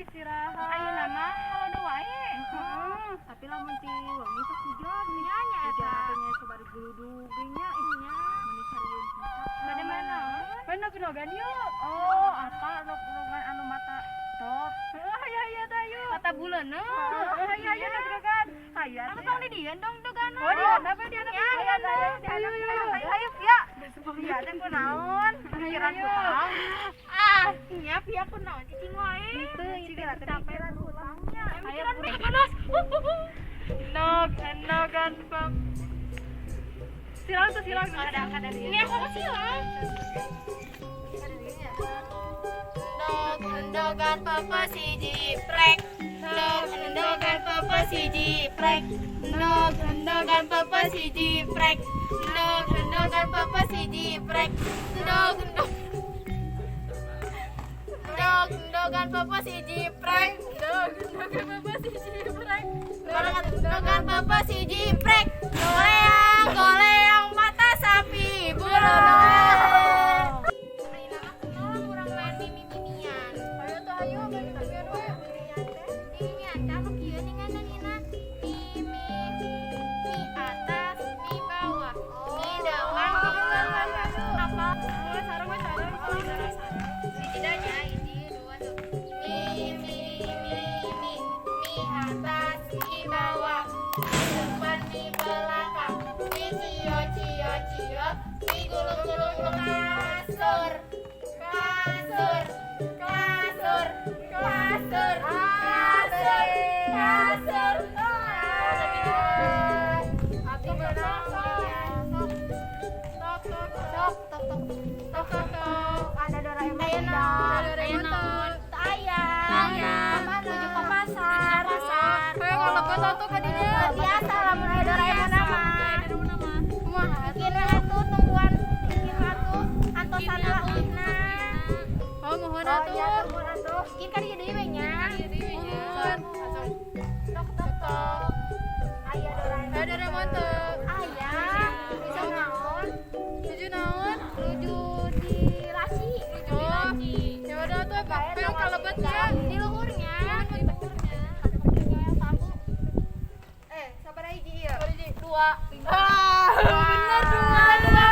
istirahat. Ayo nama kalau doa Tapi lamun ti wangi sok hujan nih. Nyanyi eta. Hujan katanya sabari geludug nya Iya. Meni sarieun pisan. Bagaimana? Nogan yuk. Oh, apa nogan anu mata top. Aya dayu. Mata bulan Aya nogan. Aya. Aku tong di dieu dong dogan. Oh, di apa di anak ayo ya. Ya teh kunaon? Pikiran hutang. Nya pia aku naon cicing wae. Itu pikiran hutangnya. Ayo panas. Nogan pam. Silang ada Ini aku mau silang. Dogan papa si jiprek. Dogan papa si jiprek. Dogan papa si jiprek. Dogan papa si jiprek. Dogan papa si jiprek. Dogan papa si jiprek. Dogan papa si jiprek. Goleang mata sapi burono. Ayeuna mah kenal urang main mimi-mimian. Ayo bagi tapi anu Mimian teh mah kieu ninganana mi atas, mi bawah, mi depan, mi belakang. Apa? sareng Tidaknya ini dua tuh. Mi atas, mi bawah, mi depan, mi belakang, mi cio, mi gulung-gulung kasur, kasur, kasur, kasur, kasur, kasur. Aku berenang. Tok. Ada Doraemon. Ayeuna. Ayam. Menuju ke pasar. Kayak ngalebet atuh ka dinya. Biasa lamun aya Doraemon mah. Kumaha? Bikin atuh tungguan. Bikin atuh antosan lagina. Oh, mohon Oh atuh. iya tungguan atuh. Bikin ka dieu deui we nya. Tok. Aya Doraemon. Ada Doraemon tuh. Aya. Bisa naon? Tujuh naon? Nuju di Rasi. Oh, ya udah tuh kayak kalebetnya. Di luhurnya. Sabar hiji ieu. Dua. Bener dua.